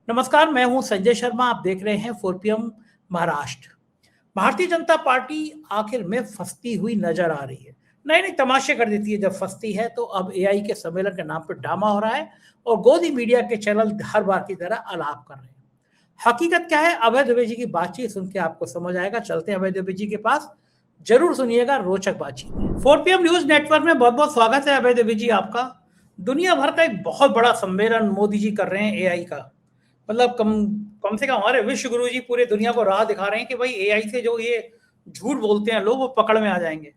नमस्कार, मैं हूं संजय शर्मा। आप देख रहे हैं 4PM महाराष्ट्र। भारतीय जनता पार्टी आखिर में फंसती हुई नजर आ रही है। नए नए तमाशे कर देती है जब फंसती है। तो अब एआई के सम्मेलन के नाम पर ड्रामा हो रहा है और गोदी मीडिया के चैनल हर बार की तरह अलाप कर रहे हैं। हकीकत क्या है, अभय दुबे जी की बातचीत सुन के आपको समझ आएगा। चलते हैं अभय दुबे जी के पास, जरूर सुनिएगा रोचक बातचीत। 4PM न्यूज नेटवर्क में बहुत बहुत स्वागत है अभय दुबे जी आपका। दुनिया भर का एक बहुत बड़ा सम्मेलन मोदी जी कर रहे हैं एआई का। मतलब कम कम से कम हमारे विश्व गुरु जी पूरे दुनिया को राह दिखा रहे हैं कि भाई एआई से जो ये झूठ बोलते हैं लोग, वो पकड़ में आ जाएंगे।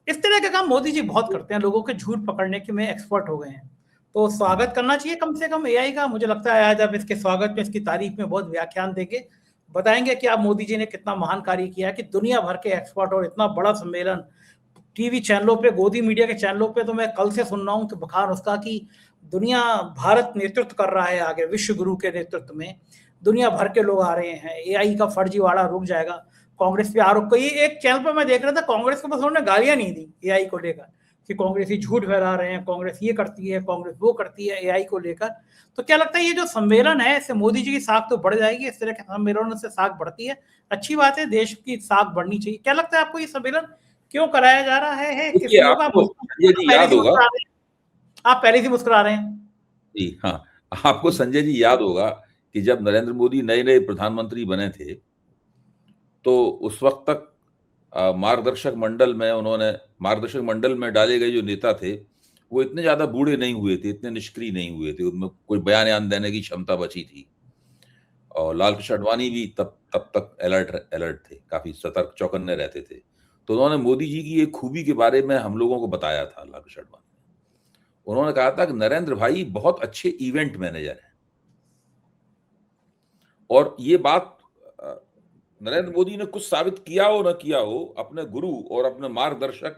इस तरह का काम मोदी जी बहुत करते हैं, लोगों के झूठ पकड़ने के में एक्सपर्ट हो गए हैं। तो स्वागत करना चाहिए कम से कम एआई का। मुझे लगता है आज आप इसके स्वागत में, इसकी तारीफ में बहुत व्याख्यान देंगे, बताएंगे कि आप मोदी जी ने कितना महान कार्य किया है कि दुनिया भर के एक्सपर्ट और इतना बड़ा सम्मेलन टीवी चैनलों पे, गोदी मीडिया के चैनलों पे। तो मैं कल से सुन रहा हूँ कि बखान उसका कि दुनिया, भारत नेतृत्व कर रहा है आगे विश्व गुरु के नेतृत्व में। दुनिया भर के लोग आ रहे हैं, एआई का फर्जीवाड़ा रुक जाएगा। कांग्रेस पे आरोप, कई एक चैनल पर मैं देख रहा था, कांग्रेस को बस उन्होंने गालियां नहीं दी एआई को लेकर कि कांग्रेस ही झूठ फैला रहे हैं, कांग्रेस ये करती है, कांग्रेस वो करती है एआई को लेकर। तो क्या लगता है ये जो सम्मेलन है, इससे मोदी जी की साख तो बढ़ जाएगी? इस तरह के सम्मेलनों से साख बढ़ती है, अच्छी बात है, देश की साख बढ़नी चाहिए। क्या लगता है आपको ये सम्मेलन क्यों कराया जा रहा है, किस देखिए, लिए होगा? आपको संजय जी याद होगा। आप पहले से मुस्कुरा रहे हैं जी हाँ, आपको संजय जी याद होगा कि जब नरेंद्र मोदी नए नए प्रधानमंत्री बने थे तो उस वक्त तक मार्गदर्शक मंडल में डाले गए जो नेता थे वो इतने ज्यादा बूढ़े नहीं हुए थे, इतने निष्क्रिय नहीं हुए थे, उनमें कोई बयान देने की क्षमता बची थी। और लाल कृष्ण आडवाणी भी तब तक अलर्ट थे, काफी सतर्क चौकन्ने रहते थे। तो उन्होंने मोदी जी की एक खूबी के बारे में हम लोगों को बताया था। लाल कृष्ण आडवाणी, उन्होंने कहा था कि नरेंद्र भाई बहुत अच्छे इवेंट मैनेजर हैं। और ये बात नरेंद्र मोदी ने कुछ साबित किया हो न किया हो, अपने गुरु और अपने मार्गदर्शक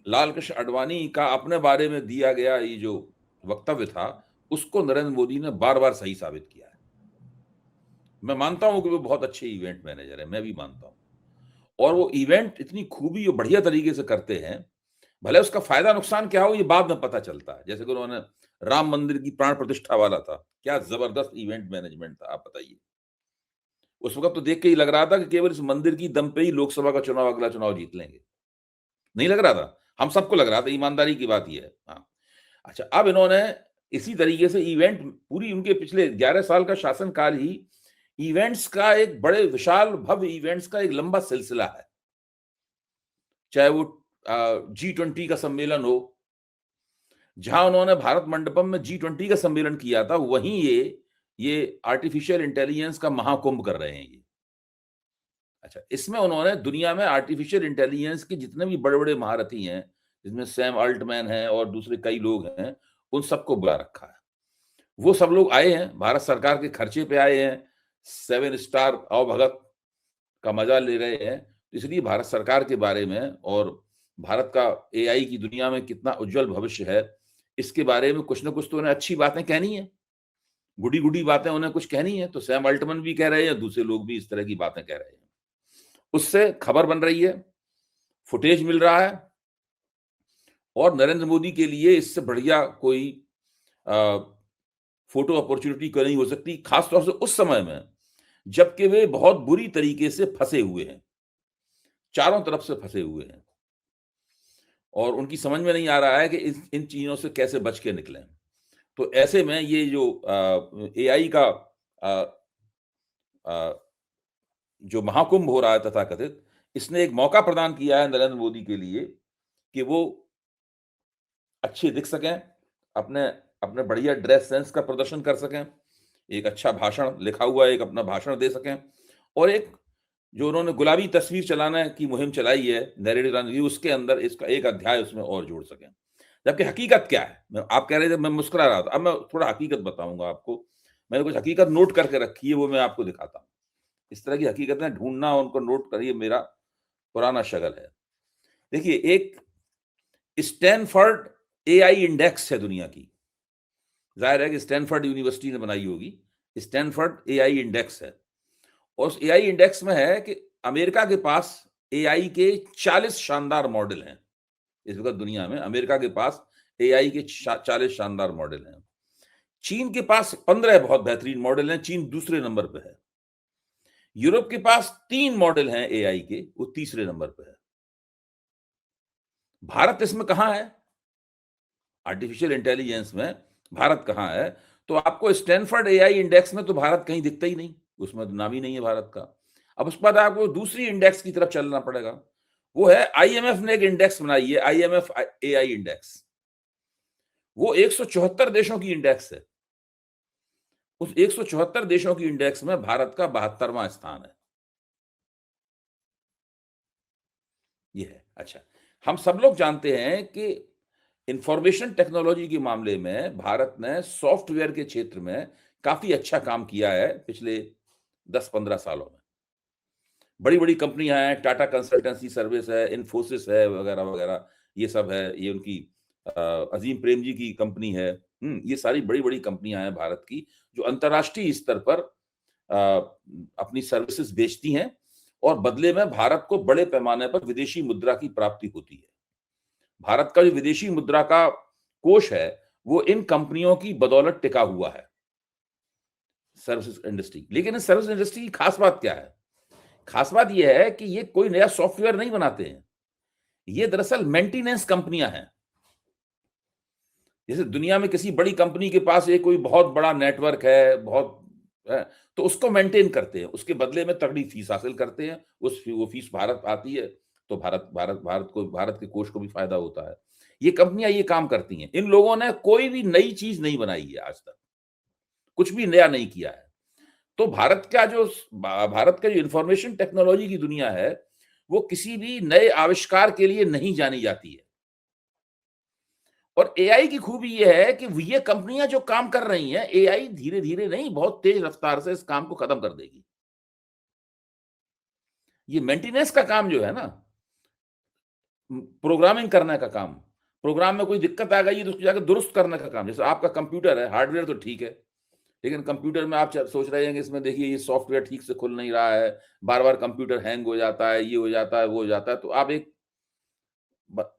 लाल कृष्ण आडवाणी का अपने बारे में दिया गया ये जो वक्तव्य था, उसको नरेंद्र मोदी ने बार बार सही साबित किया है। मैं मानता हूं कि वो बहुत अच्छे इवेंट मैनेजर है, मैं भी मानता हूं। और वो इवेंट इतनी खूबी और बढ़िया तरीके से करते हैं, भले उसका फायदा नुकसान क्या हो ये बाद में पता चलता है। जैसे कि उन्होंने राम मंदिर की प्राण प्रतिष्ठा वाला था, क्या जबरदस्त इवेंट मैनेजमेंट था, आप बताइए। उस वक्त तो देख के ही लग रहा था कि केवल इस मंदिर की दम पे ही लोकसभा का चुनाव, अगला चुनाव जीत लेंगे। नहीं लग रहा था? हम सबको लग रहा था, ईमानदारी की बात यह है। हाँ, अच्छा, अब इन्होंने इसी तरीके से इवेंट, पूरी उनके पिछले 11 साल का शासनकाल ही इवेंट्स का एक बड़े विशाल भव्य इवेंट्स का एक लंबा सिलसिला है। चाहे वो G20 का सम्मेलन हो, जहां उन्होंने भारत मंडपम में G20 का सम्मेलन किया था, वहीं ये आर्टिफिशियल इंटेलिजेंस का महाकुंभ कर रहे हैं ये। अच्छा, इसमें उन्होंने दुनिया में आर्टिफिशियल इंटेलिजेंस के जितने भी बड़े बड़े महारथी हैं, जिसमें सैम अल्टमैन है और दूसरे कई लोग हैं, उन सबको बुला रखा है। वो सब लोग आए हैं, भारत सरकार के खर्चे पे आए हैं, 7 स्टार अवभगत का मजा ले रहे हैं। इसलिए भारत सरकार के बारे में और भारत का एआई की दुनिया में कितना उज्जवल भविष्य है, इसके बारे में कुछ ना कुछ तो उन्हें अच्छी बातें कहनी है, गुडी गुडी बातें उन्हें कुछ कहनी है। तो सैम अल्टमैन भी कह रहे हैं, दूसरे लोग भी इस तरह की बातें कह रहे हैं। उससे खबर बन रही है, फुटेज मिल रहा है, और नरेंद्र मोदी के लिए इससे बढ़िया कोई फोटो अपॉर्चुनिटी नहीं हो सकती, खासतौर से उस समय में जबकि वे बहुत बुरी तरीके से फंसे हुए हैं, चारों तरफ से फंसे हुए हैं, और उनकी समझ में नहीं आ रहा है कि इन चीजों से कैसे बच के निकलें। तो ऐसे में ये जो एआई का जो महाकुंभ हो रहा है तथाकथित, इसने एक मौका प्रदान किया है नरेंद्र मोदी के लिए कि वो अच्छे दिख सकें, अपने अपने बढ़िया ड्रेस सेंस का प्रदर्शन कर सकें, एक अच्छा भाषण लिखा हुआ एक अपना भाषण दे सकें, और एक जो उन्होंने गुलाबी तस्वीर चलाने की मुहिम चलाई है नरेंद्र राजनीति, उसके अंदर इसका एक अध्याय उसमें और जोड़ सकें। जबकि हकीकत क्या है, आप कह रहे थे मैं मुस्कुरा रहा था, अब मैं थोड़ा हकीकत बताऊंगा आपको। मैंने कुछ हकीकत नोट करके रखी है, वो मैं आपको दिखाता हूँ। इस तरह की हकीकतें ढूंढना, उनको नोट करिए, मेरा पुराना शगल है। देखिए, एक स्टैनफोर्ड एआई इंडेक्स है दुनिया की, जाहिर है कि स्टैनफोर्ड यूनिवर्सिटी ने बनाई होगी। स्टैनफोर्ड एआई इंडेक्स है, और उस एआई इंडेक्स में है कि अमेरिका के पास एआई के 40 शानदार मॉडल हैं। इस वक्त दुनिया में अमेरिका के पास एआई के 40 शानदार मॉडल हैं। चीन के पास 15 बहुत बेहतरीन मॉडल हैं, चीन दूसरे नंबर पे है। यूरोप के पास 3 मॉडल हैं एआई के, वो तीसरे नंबर पे है। भारत इसमें कहां है? आर्टिफिशियल इंटेलिजेंस में भारत कहां है? तो आपको स्टैनफोर्ड एआई इंडेक्स में तो भारत कहीं दिखता ही नहीं, उसमें तो नाम ही नहीं है भारत का। अब उसके बाद आपको दूसरी इंडेक्स की तरफ चलना पड़ेगा, वो है आईएमएफ ने एक इंडेक्स बनाई है, आईएमएफ एआई इंडेक्स। वो 174 देशों की इंडेक्स है। उस 174 देशों की इंडेक्स में भारत का 72वां स्थान है। ये है। अच्छा, हम सब लोग जानते हैं कि इंफॉर्मेशन टेक्नोलॉजी के मामले में भारत ने सॉफ्टवेयर के क्षेत्र में काफी अच्छा काम किया है पिछले 10-15 सालों में। बड़ी-बड़ी कंपनियां हैं, टाटा कंसल्टेंसी सर्विस है, इन्फोसिस है, वगैरह वगैरह, ये सब है। ये उनकी अजीम प्रेमजी की कंपनी है। ये सारी बड़ी-बड़ी कंपनियां हैं भारत की, जो अंतर्राष्ट्रीय स्तर पर अपनी सर्विसेज बेचती हैं और बदले में भारत को बड़े पैमाने पर विदेशी मुद्रा की प्राप्ति होती है। भारत का जो विदेशी मुद्रा का कोष है, वो इन कंपनियों की बदौलत टिका हुआ है, सर्विसेज इंडस्ट्री। लेकिन इस सर्विस इंडस्ट्री की खास बात क्या है? खास बात यह है कि ये कोई नया सॉफ्टवेयर नहीं बनाते हैं, ये दरअसल मेंटेनेंस कंपनियां हैं। जैसे दुनिया में किसी बड़ी कंपनी के पास एक कोई बहुत बड़ा नेटवर्क है, बहुत है, तो उसको मेंटेन करते हैं, उसके बदले में तगड़ी फीस हासिल करते हैं। वो फीस भारत आती है, तो भारत के कोष को भी फायदा होता है। ये कंपनियां ये काम करती हैं। इन लोगों ने कोई भी नई चीज नहीं बनाई है आज तक, कुछ भी नया नहीं किया है। तो भारत का जो इंफॉर्मेशन टेक्नोलॉजी की दुनिया है, वो किसी भी नए आविष्कार के लिए नहीं जानी जाती है। और एआई की खूबी ये है कि ये कंपनियां जो काम कर रही हैं, एआई धीरे धीरे नहीं, बहुत तेज रफ्तार से इस काम को खत्म कर देगी। ये मेंटेनेंस का काम जो है ना, प्रोग्रामिंग करने का काम, प्रोग्राम में कोई दिक्कत आ गई तो उसको जाकर दुरुस्त करने का काम। जैसे आपका कंप्यूटर है, हार्डवेयर तो ठीक है, लेकिन कंप्यूटर में आप सोच रहे हैं कि इसमें देखिए ये सॉफ्टवेयर ठीक से खुल नहीं रहा है, बार बार कंप्यूटर हैंग हो जाता है, ये हो जाता है, वो हो जाता है, तो आप एक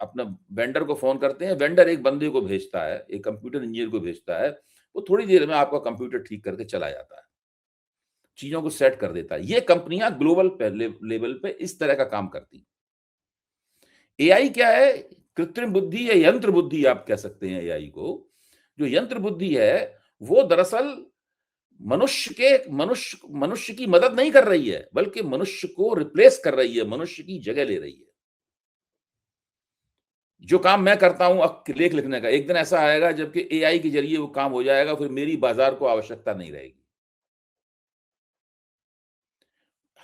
अपना वेंडर को फोन करते हैं, वेंडर एक बंदे को भेजता है, एक कंप्यूटर इंजीनियर को भेजता है, वो थोड़ी देर में आपका कंप्यूटर ठीक करके चला जाता है, चीजों को सेट कर देता है। ये कंपनियां ग्लोबल लेवल पे इस तरह का काम करती। एआई क्या है? कृत्रिम बुद्धि या यंत्र बुद्धि आप कह सकते हैं एआई को। जो यंत्र बुद्धि है, वो दरअसल मनुष्य की मदद नहीं कर रही है, बल्कि मनुष्य को रिप्लेस कर रही है, मनुष्य की जगह ले रही है। जो काम मैं करता हूं लेख लिखने का, एक दिन ऐसा आएगा जबकि एआई के जरिए वो काम हो जाएगा, फिर मेरी बाजार को आवश्यकता नहीं रहेगी।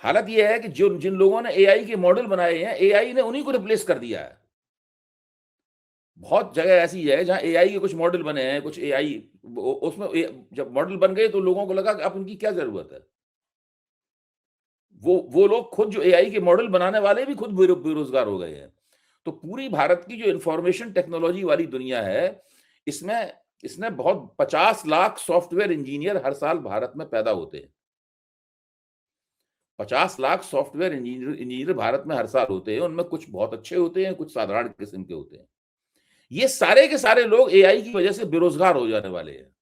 हालत यह है कि जिन लोगों ने एआई के मॉडल बनाए हैं, एआई ने उन्हीं को रिप्लेस कर दिया है। बहुत जगह ऐसी है जहां एआई के कुछ मॉडल बने हैं, कुछ एआई उसमें जब मॉडल बन गए तो लोगों को लगा कि अब उनकी क्या जरूरत है। वो लोग खुद जो एआई के मॉडल बनाने वाले भी खुद बेरोजगार हो गए हैं। तो पूरी भारत की जो इंफॉर्मेशन टेक्नोलॉजी वाली दुनिया है, इसमें बहुत 50 लाख सॉफ्टवेयर इंजीनियर हर साल भारत में पैदा होते हैं। 50 लाख सॉफ्टवेयर इंजीनियर भारत में हर साल होते हैं। उनमें कुछ बहुत अच्छे होते हैं, कुछ साधारण किस्म के होते हैं। ये सारे के सारे लोग एआई की वजह से बेरोजगार हो जाने वाले हैं।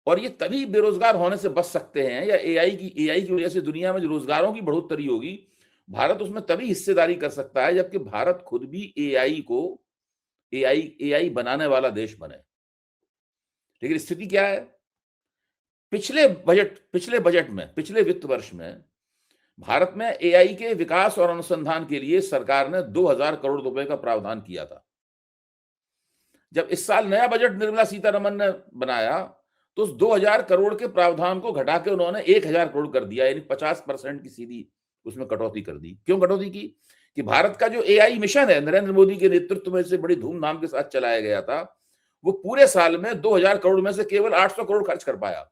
और ये तभी बेरोजगार होने से बच सकते हैं, या एआई की वजह से दुनिया में जो रोजगारों की बढ़ोतरी होगी, भारत उसमें तभी हिस्सेदारी कर सकता है जबकि भारत खुद भी एआई बनाने वाला देश बने। लेकिन स्थिति क्या है? पिछले वित्त वर्ष में भारत में एआई के विकास और अनुसंधान के लिए सरकार ने 2000 करोड़ रुपए का प्रावधान किया था। जब इस साल नया बजट निर्मला सीतारमन ने बनाया, तो उस 2000 करोड़ के प्रावधान को घटा के उन्होंने 1000 करोड़ कर दिया, यानी 50% की सीधी उसमें कटौती कर दी। क्यों कटौती की? कि भारत का जो एआई मिशन है, नरेंद्र मोदी के नेतृत्व में से बड़ी धूमधाम के साथ चलाया गया था, वो पूरे साल में 2000 करोड़ में से केवल 800 करोड़ खर्च कर पाया।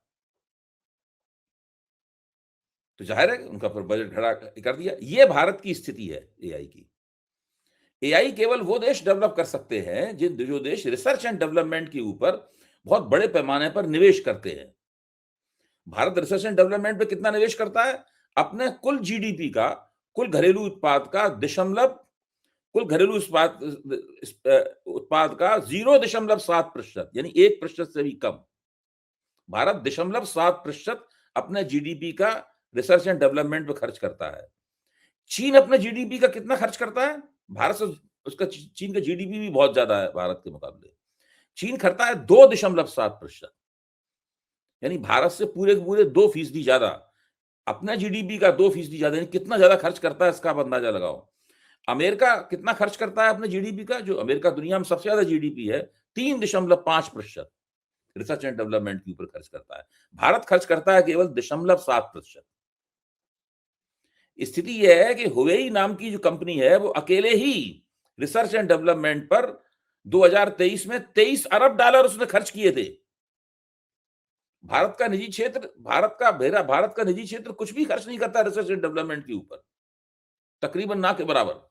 तो जाहिर है उनका फिर बजट घटा कर दिया। ये भारत की स्थिति है एआई की। एआई केवल वो देश डेवलप कर सकते हैं जो देश रिसर्च एंड डेवलपमेंट के ऊपर बहुत बड़े पैमाने पर निवेश करते हैं। भारत रिसर्च एंड डेवलपमेंट पे कितना निवेश करता है? अपने कुल जीडीपी का, कुल घरेलू उत्पाद का कुल घरेलू उत्पाद का 0.7%, यानी 1% से भी कम। भारत 0.7% अपने जीडीपी का रिसर्च एंड डेवलपमेंट पे खर्च करता है। चीन अपने जीडीपी का कितना खर्च करता है? भारत से उसका चीन का जीडीपी भी बहुत ज्यादा है भारत के मुकाबले। चीन करता है 2.7%, यानी भारत से पूरे 2% ज्यादा, अपना जीडीपी का 2% ज्यादा, यानी कितना ज्यादा खर्च करता है इसका आप अंदाजा लगाओ। अमेरिका कितना खर्च करता है अपने जीडीपी का? जो अमेरिका दुनिया में सबसे ज्यादा जीडीपी है, 3.5% रिसर्च एंड डेवलपमेंट के ऊपर खर्च करता है। भारत खर्च करता है केवल 0.7%। स्थिति यह है कि हुवेई नाम की जो कंपनी है वो अकेले ही रिसर्च एंड डेवलपमेंट पर 2023 में $23 अरब उसने खर्च किए थे। भारत का निजी क्षेत्र कुछ भी खर्च नहीं करता रिसर्च एंड डेवलपमेंट के ऊपर, तकरीबन ना के बराबर।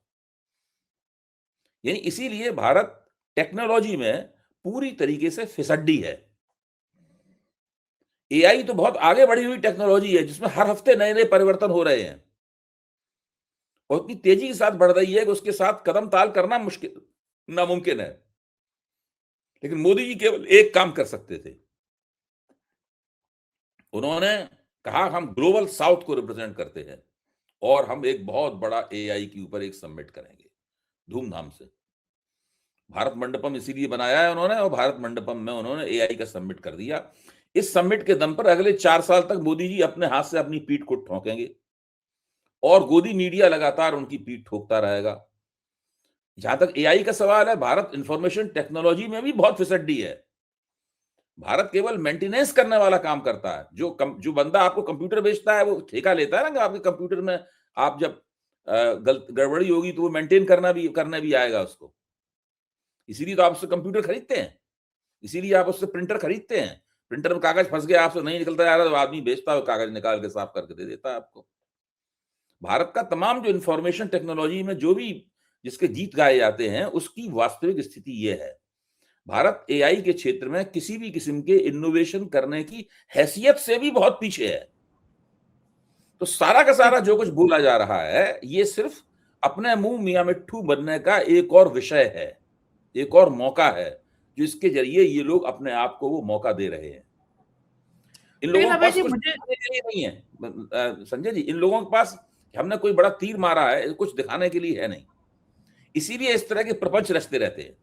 यानी इसीलिए भारत टेक्नोलॉजी में पूरी तरीके से फिसड्डी है। एआई तो बहुत आगे बढ़ी हुई टेक्नोलॉजी है जिसमें हर हफ्ते नए नए परिवर्तन हो रहे हैं और इतनी तेजी के साथ बढ़ रही है कि उसके साथ कदम ताल करना नामुमकिन है। लेकिन मोदी जी केवल एक काम कर सकते थे, उन्होंने कहा हम ग्लोबल साउथ को रिप्रेजेंट करते हैं और हम एक बहुत बड़ा एआई के ऊपर एक समिट करेंगे धूमधाम से। भारत मंडपम इसीलिए बनाया है उन्होंने, और भारत मंडपम में उन्होंने एआई का समिट कर दिया। इस समिट के दम पर अगले 4 साल तक मोदी जी अपने हाथ से अपनी पीठ को ठोकेंगे और गोदी मीडिया लगातार उनकी पीठ ठोकता रहेगा। जहां तक एआई का सवाल है, भारत इंफॉर्मेशन टेक्नोलॉजी में भी बहुत फिसड्डी है। भारत केवल मेंटेनेंस करने वाला काम करता है। जो बंदा आपको कंप्यूटर बेचता है वो ठेका लेता है ना कि आपके कंप्यूटर में आप जब गड़बड़ी होगी तो वो मेंटेन करने भी आएगा उसको। इसीलिए तो आप उससे कंप्यूटर खरीदते हैं, इसीलिए आप उससे प्रिंटर खरीदते हैं। प्रिंटर में कागज फंस गया, आपसे नहीं निकलता जा रहा, तो आदमी बेचता है, कागज निकाल के साफ करके दे देता है आपको। भारत का तमाम जो इंफॉर्मेशन टेक्नोलॉजी में जो भी जिसके गीत गाए जाते हैं, उसकी वास्तविक स्थिति यह है, भारत एआई के क्षेत्र में किसी भी किस्म के इनोवेशन करने की हैसियत से भी बहुत पीछे है। तो सारा का सारा जो कुछ बोला जा रहा है, ये सिर्फ अपने मुंह मियां मिट्ठू बनने का एक और विषय है, एक और मौका है, जो इसके जरिए ये लोग अपने आप को वो मौका दे रहे हैं। इन लोगों के पास कुछ दिखाने के लिए नहीं है संजय जी, इन लोगों के पास हमने कोई बड़ा तीर मारा है, कुछ दिखाने के लिए है नहीं, इसीलिए इस तरह के प्रपंच रचते रहते हैं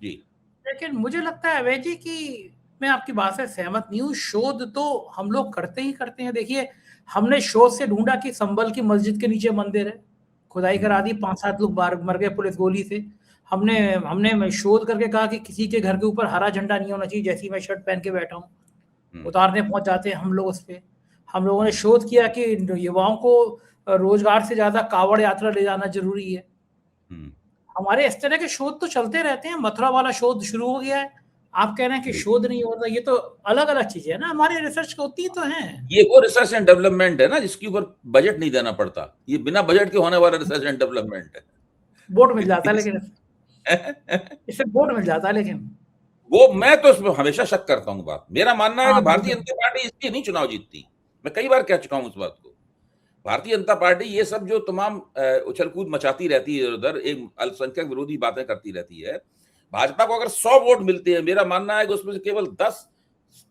जी। लेकिन मुझे लगता है अभय जी कि मैं आपकी बात से सहमत नहीं हूँ। शोध तो हम लोग करते ही करते हैं। देखिए, हमने शोध से ढूंढा कि संभल की मस्जिद के नीचे मंदिर है, खुदाई करा दी, 5-7 लोग मर गए पुलिस गोली से। हमने शोध करके कहा कि किसी के घर के ऊपर हरा झंडा नहीं होना चाहिए, जैसी मैं शर्ट पहन के बैठा हूँ, उतारने पहुंच जाते हैं हम लोग उस पे। हम लोगों ने शोध किया कि युवाओं को रोजगार से ज्यादा कावड़ यात्रा ले जाना जरूरी है। हमारे इस तरह के शोध तो चलते रहते हैं। मथुरा वाला शोध शुरू हो गया है, आप कह रहे हैं कि शोध नहीं होता। ये तो अलग अलग चीजें है ना, हमारी रिसर्च होती तो है। ये वो रिसर्च एंड डेवलपमेंट है ना जिसके ऊपर बजट नहीं देना पड़ता, ये बिना बजट के होने वाला रिसर्च एंड डेवलपमेंट है। बोर्ड मिल जाता है, लेकिन इससे बोर्ड मिल जाता है। लेकिन वो मैं तो उसमें हमेशा शक करता हूँ। बात मेरा मानना है कि भारतीय जनता पार्टी इसलिए नहीं चुनाव जीतती। मैं कई बार कह चुका हूँ उस बात को। भारतीय जनता पार्टी ये सब जो तमाम उछल कूद मचाती रहती है, उधर एक अल्पसंख्यक विरोधी बातें करती रहती है। भाजपा को अगर 100 वोट मिलते हैं, मेरा मानना है कि उसमें से केवल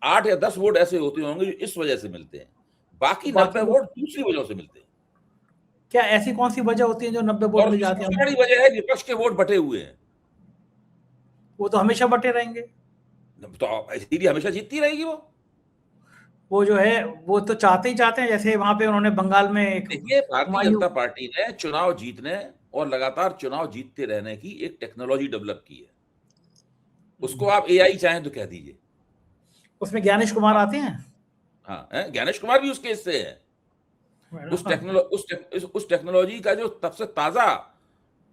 8 या 10 वोट ऐसे होते होंगे जो इस वजह से मिलते हैं, बाकी 90 वोट दूसरी वजहों से मिलते हैं। क्या ऐसी कौन सी वजह होती है जो 90 वोट मिल जाते हैं? बड़ी वजह है विपक्ष के वोट बटे हुए हैं। वो तो हमेशा बटे रहेंगे, तो इसीलिए हमेशा जीतती रहेगी वो जो है वो तो चाहते ही चाहते हैं। जैसे वहां पे उन्होंने बंगाल में देखिए, भारतीय जनता पार्टी ने चुनाव जीतने और लगातार चुनाव जीतते रहने की एक टेक्नोलॉजी डेवलप की है। उसको आप एआई चाहें तो कह दीजिए। उसमें ज्ञानेश कुमार आते हैं। हाँ, ज्ञानेश कुमार भी उसके हिस्से है। उस टेक्नोलॉजी का जो सबसे ताजा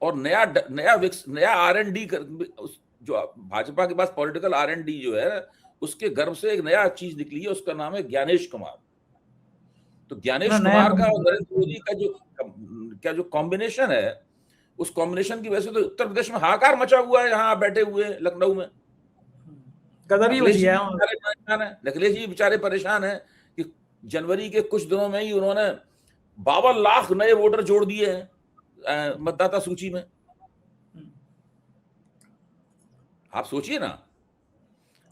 और नया R&D जो भाजपा के पास पॉलिटिकल R&D जो है, उसके गर्भ से एक नया चीज निकली है, उसका नाम है ज्ञानेश कुमार। तो ज्ञानेश कुमार का और नरेंद्र मोदी का जो कॉम्बिनेशन है, उस कॉम्बिनेशन की वजह से तो उत्तर प्रदेश में हाहाकार मचा हुआ है। यहाँ बैठे हुए लखनऊ में अखिलेश जी बेचारे परेशान हैं कि जनवरी के कुछ दिनों में ही उन्होंने 52 लाख नए वोटर जोड़ दिए हैं मतदाता सूची में। आप सोचिए ना,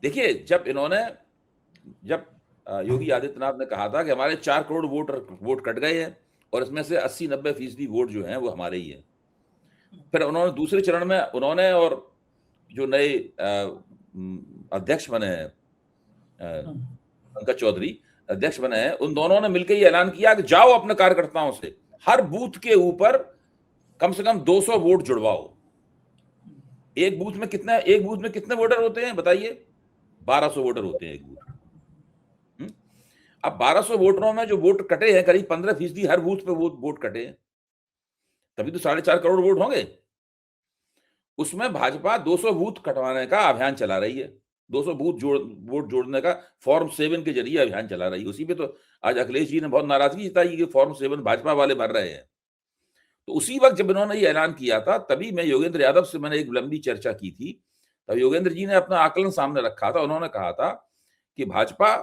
देखिए जब योगी आदित्यनाथ ने कहा था कि हमारे 4 करोड़ वोट कट गए हैं और इसमें से 80-90% वोट जो हैं वो हमारे ही हैं। फिर उन्होंने दूसरे चरण में उन्होंने और जो नए अध्यक्ष बने हैं पंकज चौधरी अध्यक्ष बने हैं, उन दोनों ने मिलकर ये ऐलान किया कि जाओ अपने कार्यकर्ताओं से हर बूथ के ऊपर कम से कम 200 वोट जुड़वाओ। एक बूथ में कितने वोटर होते हैं बताइए? 1200 वोटर होते हैं एक बूथ। अब 1200 वोटरों में जो वोट कटे हैं करीब 15% हर बूथ पे वोट कटे हैं, तभी तो 4.5 करोड़ वोट होंगे। उसमें भाजपा 200 बूथ कटवाने का अभियान चला रही है, 200 वोट जोड़ने का फॉर्म 7 के जरिए अभियान चला रही है। उसी पे तो आज अखिलेश जी ने बहुत नाराजगी जताई कि फॉर्म 7 भाजपा वाले भर रहे हैं। तो उसी वक्त जब इन्होंने ये ऐलान किया था तभी मैं योगेंद्र यादव से मैंने एक लंबी चर्चा की थी। तब योगेंद्र जी ने अपना आकलन सामने रखा था। उन्होंने कहा था कि भाजपा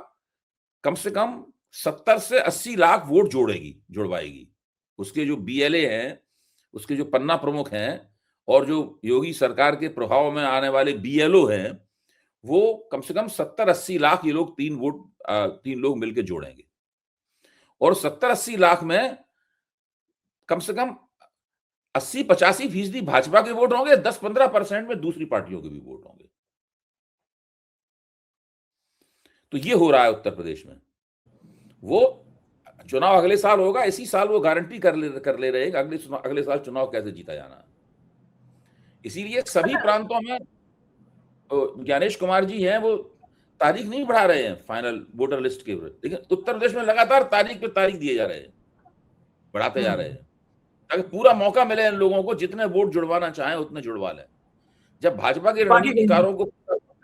कम से कम 70 से 80 लाख वोट जुड़वाएगी। उसके जो बीएलए हैं, उसके जो पन्ना प्रमुख हैं और जो योगी सरकार के प्रभाव में आने वाले बीएलओ हैं, वो कम से कम 70-80 लाख ये लोग 3 लोग मिलकर जोड़ेंगे और 70-80 लाख में कम से कम 80-85% भाजपा के वोट होंगे, 10-15% में दूसरी पार्टियों के भी वोट होंगे। तो ये हो रहा है उत्तर प्रदेश में। वो चुनाव अगले साल होगा, इसी साल वो गारंटी कर ले रहे हैं अगले साल चुनाव कैसे जीता जाना है। इसीलिए सभी प्रांतों में ज्ञानेश कुमार जी हैं, वो तारीख नहीं बढ़ा रहे हैं फाइनल वोटर लिस्ट के, लेकिन उत्तर प्रदेश में लगातार तारीख पे तारीख दिए जा रहे हैं, बढ़ाते जा रहे हैं ताकि पूरा मौका मिले इन लोगों को, जितने वोट जुड़वाना चाहें उतने जुड़वा लें। जब भाजपा के रणनीतिकारों को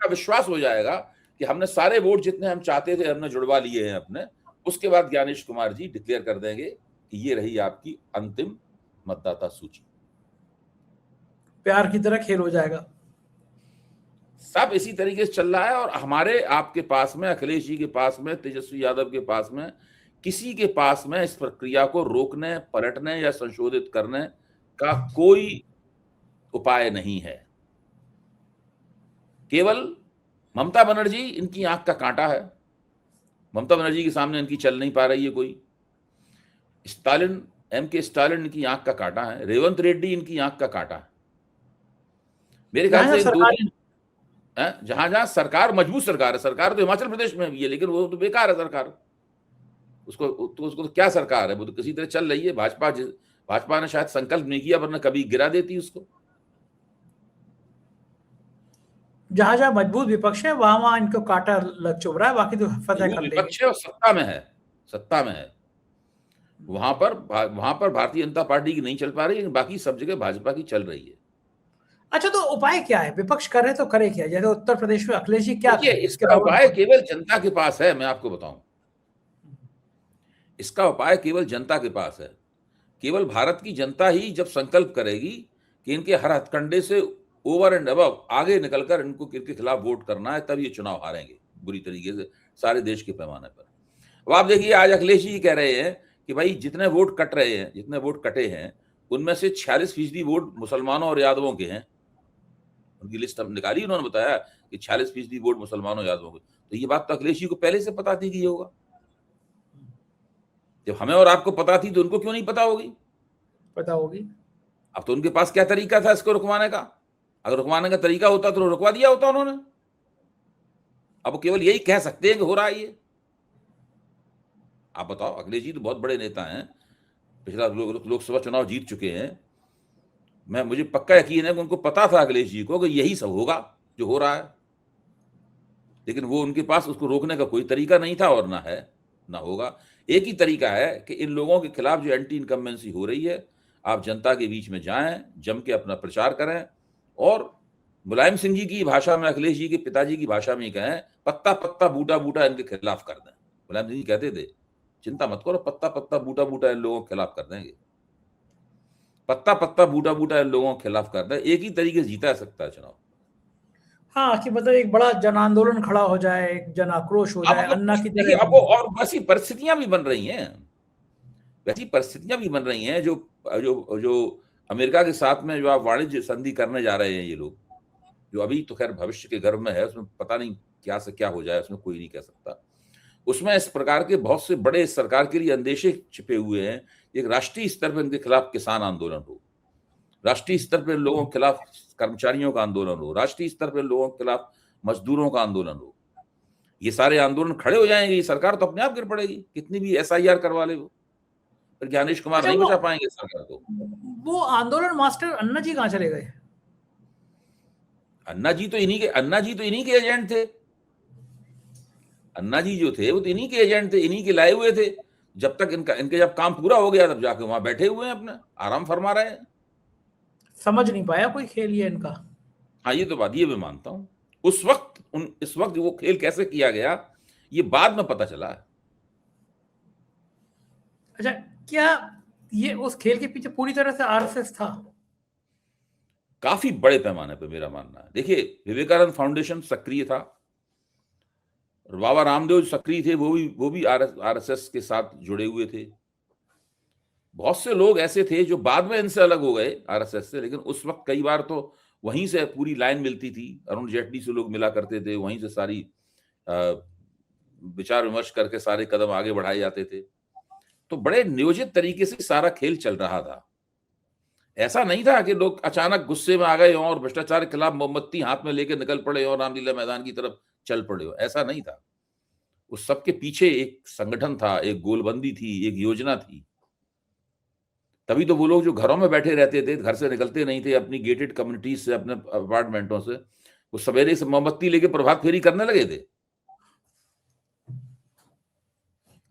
विश्वास हो जाएगा कि हमने सारे वोट जितने हम चाहते थे हमने जुड़वा लिए हैं अपने, उसके बाद ज्ञानेश कुमार जी डिक्लेयर कर देंगे कि ये रही आपकी अंतिम मतदाता सूची। प्यार की तरह खेल हो जाएगा। सब इसी तरीके से चल रहा है और हमारे आपके पास में, अखिलेश जी के पास में, तेजस्वी यादव के पास में, किसी के पास में इस प्रक्रिया को रोकने, पलटने या संशोधित करने का कोई उपाय नहीं है। केवल ममता बनर्जी इनकी आंख का कांटा है। ममता बनर्जी के सामने इनकी चल नहीं पा रही है कोई। एमके स्टालिन इनकी आंख का कांटा है। रेवंत रेड्डी इनकी आंख का कांटा है। मेरे ख्याल से जहां सरकार मजबूत सरकार है, सरकार तो हिमाचल प्रदेश में भी है, लेकिन वो तो बेकार है सरकार। उसको तो क्या सरकार है, वो तो किसी तरह चल रही है। भाजपा ने शायद संकल्प नहीं किया, वरना कभी गिरा देती उसको। जहां मजबूत विपक्ष है वहां इनको कांटा लग चुभ रहा है, बाकी तो फतह कर लेंगे। विपक्ष और सत्ता में है। वहां पर भारतीय जनता पार्टी की नहीं चल पा रही, लेकिन बाकी सब जगह भाजपा की चल रही है। अच्छा, तो उपाय क्या है? विपक्ष करे तो करे क्या? जैसे उत्तर प्रदेश में अखिलेश जी क्या करें? इसका उपाय केवल जनता के पास है। मैं आपको बताऊं, इसका उपाय केवल जनता के पास है। केवल भारत की जनता ही जब संकल्प करेगी कि इनके हर हथकंडे से ओवर एंड अबव आगे निकलकर इनके खिलाफ वोट करना है, तब ये चुनाव हारेंगे बुरी तरीके से सारे देश के पैमाने पर। अब आप देखिए, आज अखिलेश जी कह रहे हैं कि भाई जितने वोट कटे हैं उनमें से 46% वोट मुसलमानों और यादवों के हैं। उनकी लिस्ट हम निकाली, उन्होंने बताया कि 46% वोट मुसलमानों यादवों के। तो ये बात तो अखिलेश जी को पहले से पता थी कि ये होगा। जब हमें और आपको पता थी तो उनको क्यों नहीं पता होगी? अब तो उनके पास क्या तरीका था इसको रुकवाने का? अगर रुकवाने का तरीका होता तो रुकवा दिया होता उन्होंने। अब वो केवल यही कह सकते हैं कि हो रहा है ये। आप बताओ, अखिलेश जी तो बहुत बड़े नेता हैं, पिछला लोकसभा चुनाव जीत चुके हैं। मुझे पक्का यकीन है कि उनको पता था अखिलेश जी को कि यही सब होगा जो हो रहा है, लेकिन वो उनके पास उसको रोकने का कोई तरीका नहीं था और ना है ना होगा। एक ही तरीका है कि इन लोगों के खिलाफ जो एंटी इनकम्बेंसी हो रही है, आप जनता के बीच में जाएं, जम के अपना प्रचार करें और मुलायम सिंह जी की भाषा में, अखिलेश जी के पिताजी की भाषा में कहें, पत्ता पत्ता बूटा बूटा इनके खिलाफ कर दें। मुलायम सिंह जी कहते थे, चिंता मत करो, पत्ता पत्ता बूटा बूटा इन लोगों के खिलाफ कर देंगे। पत्ता पत्ता बूटा बूटा इन लोगों के खिलाफ कर दें। एक ही तरीके से जीता सकता है चुनाव। हाँ, कि मतलब एक बड़ा जन आंदोलन खड़ा हो जाए, जन आक्रोश हो जाए, अन्ना की तरह। अब और वैसी परिस्थितियां भी बन रही हैं जो अमेरिका के साथ में जो आप वाणिज्य संधि करने जा रहे हैं ये लोग, जो अभी तो खैर भविष्य के गर्भ में है, उसमें पता नहीं क्या से क्या हो जाए, उसमें कोई नहीं कह सकता। उसमें इस प्रकार के बहुत से बड़े सरकार के लिए अंदेशे छिपे हुए हैं। एक राष्ट्रीय स्तर पर इनके खिलाफ किसान आंदोलन हो, राष्ट्रीय स्तर पर लोगों के खिलाफ कर्मचारियों का आंदोलन हो, राष्ट्रीय स्तर पर लोगों के खिलाफ मजदूरों का आंदोलन हो। ये सारे आंदोलन खड़े हो जाएंगे, ये सरकार तो अपने आप गिर पड़ेगी, कितनी भी SIR करवा ले वो, पर ज्ञानेश कुमार अच्छा, नहीं बचा पाएंगे सरकार को। वो आंदोलन मास्टर अन्ना जी कहाँ चले गए? अन्ना जी तो इन्हीं के एजेंट थे। अन्ना जी जो थे वो तो इन्हीं के एजेंट थे, इन्हीं के लाए हुए थे। जब तक इनके जब काम पूरा हो गया तब जाके वहां बैठे हुए हैं, अपना आराम फरमा रहे हैं। समझ नहीं पाया कोई खेल ये इनका। हाँ, ये तो बात ये मैं मानता हूं। इस वक्त वो खेल कैसे किया गया ये बाद में पता चला है। अच्छा, क्या ये उस खेल के पीछे पूरी तरह से RSS था? काफी बड़े पैमाने पर मेरा मानना है। देखिए, विवेकानंद फाउंडेशन सक्रिय था, बाबा रामदेव सक्रिय थे, वो भी RSS के साथ जुड़े हुए थे। बहुत से लोग ऐसे थे जो बाद में इनसे अलग हो गए RSS से, लेकिन उस वक्त कई बार तो वहीं से पूरी लाइन मिलती थी। अरुण जेटली से लोग मिला करते थे, वहीं से सारी विचार विमर्श करके सारे कदम आगे बढ़ाए जाते थे। तो बड़े नियोजित तरीके से सारा खेल चल रहा था। ऐसा नहीं था कि लोग अचानक गुस्से में आ गए और भ्रष्टाचार के खिलाफ मोमबत्ती हाथ में लेकर निकल पड़े और रामलीला मैदान की तरफ चल पड़े हो, ऐसा नहीं था। उस सबके पीछे एक संगठन था, एक गोलबंदी थी, एक योजना थी। तभी तो वो लोग जो घरों में बैठे रहते थे, घर से निकलते नहीं थे, अपनी गेटेड कम्युनिटीज से, अपने अपार्टमेंटों से, वो सवेरे से मोमबत्ती लेके प्रभात फेरी करने लगे थे।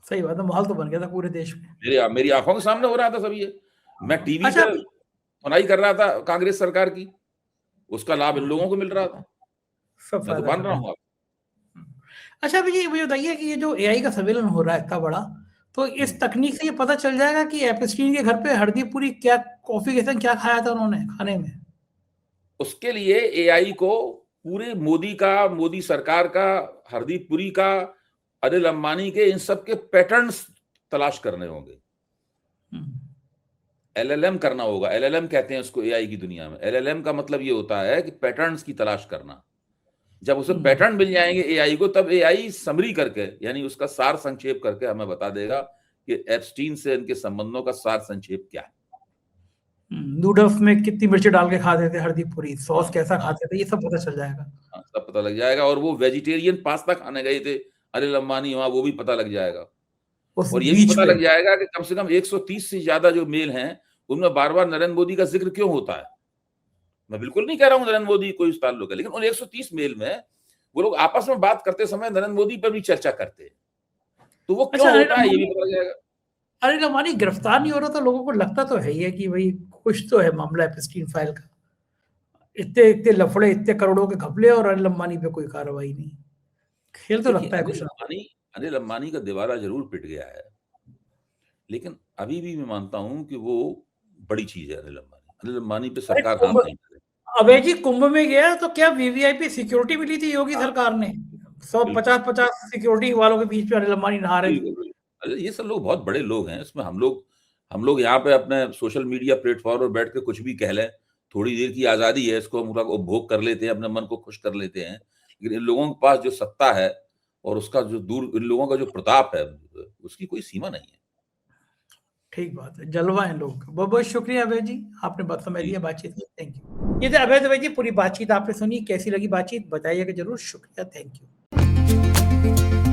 सही बात है, माहौल तो बन गया था पूरे देश में। मेरी आंखों के सामने हो रहा था सब ये। मैं टीवी अच्छा, पे सुनाई कर रहा था कांग्रेस सरकार की, उसका लाभ इन लोगों को मिल रहा था। सब मैं तो फायदा मान रहा हूँ। अच्छा, अभी ये मुझे बताइए कि ये जो AI का सम्मेलन हो रहा है इतना बड़ा, तो इस तकनीक से ये पता चल जाएगा कि एपस्टीन के घर पे हरदीप पुरी क्या कॉफी के संग क्या खाया था उन्होंने खाने में? उसके लिए AI को पूरे मोदी सरकार का, हरदीप पुरी का, अनिल अंबानी के, इन सब के पैटर्न्स तलाश करने होंगे। LLM करना होगा। LLM कहते हैं उसको AI की दुनिया में। LLM का मतलब ये होता है कि पैटर्न्स की तलाश करना। जब उसे पैटर्न मिल जाएंगे AI को, तब AI समरी करके, यानी उसका सार संक्षेप करके हमें बता देगा कि एप्स्टीन से इनके संबंधों का सार संक्षेप क्या है। नूडल्स में कितनी मिर्ची डाल के खाते थे हरदीप पुरी, सॉस कैसा खाते थे, ये सब पता चल जाएगा। सब पता लग जाएगा। और वो वेजिटेरियन पास्ता खाने गए थे अनिल अंबानी वहां, वो भी पता लग जाएगा। और ये भी पता लग जाएगा कि कम से कम 130 से ज्यादा जो मेल हैं उनमें बार बार नरेंद्र मोदी का जिक्र क्यों होता है। मैं बिल्कुल नहीं कह रहा हूं नरेंद्र मोदी कोई इस ताल्लुक है, लेकिन उन 130 मेल में वो लोग आपस में बात करते समय नरेंद्र मोदी पर भी चर्चा करते हैं, तो वो क्यों होता है ये भी पता लग जाएगा। अनिल अंबानी गिरफ्तार नहीं हो रहा तो लोगों को लगता तो है ही है कि भाई कुछ तो है मामला एपस्टीन फाइल का। इतने इतने लफड़े, इतने करोड़ों के घपले और अनिल अंबानी पे कोई कार्रवाई नहीं। खेल तो लगता है कुछ। अनिल अंबानी का दीवारा जरूर पिट गया है, लेकिन अभी भी मैं मानता हूं कि वो बड़ी चीज है। अनिल अंबानी पे सरकार हाथ नहीं करे। अभय जी, कुंभ में गया तो क्या VVIP सिक्योरिटी मिली थी योगी सरकार ने? 150 सिक्योरिटी वालों के बीच में अनिल अंबानी नहा रहे थे। ये सब लोग बहुत बड़े लोग हैं। इसमें हम लोग यहाँ पे अपने सोशल मीडिया प्लेटफॉर्म पर बैठ के कुछ भी कह लें, थोड़ी देर की आजादी है, इसको हम लोग उपभोग कर लेते हैं, अपने मन को खुश कर लेते हैं। लेकिन इन लोगों के पास जो सत्ता है और उसका इन लोगों का जो प्रताप है, उसकी कोई सीमा नहीं है। ठीक बात है, जलवा है लोग। बहुत बहुत शुक्रिया अभय जी, आपने बहुत समय दिया बातचीत में। Thank you. ये थे अभय जी, पूरी बातचीत आपने सुनी, कैसी लगी बातचीत बताइएगा जरूर। शुक्रिया, थैंक यू।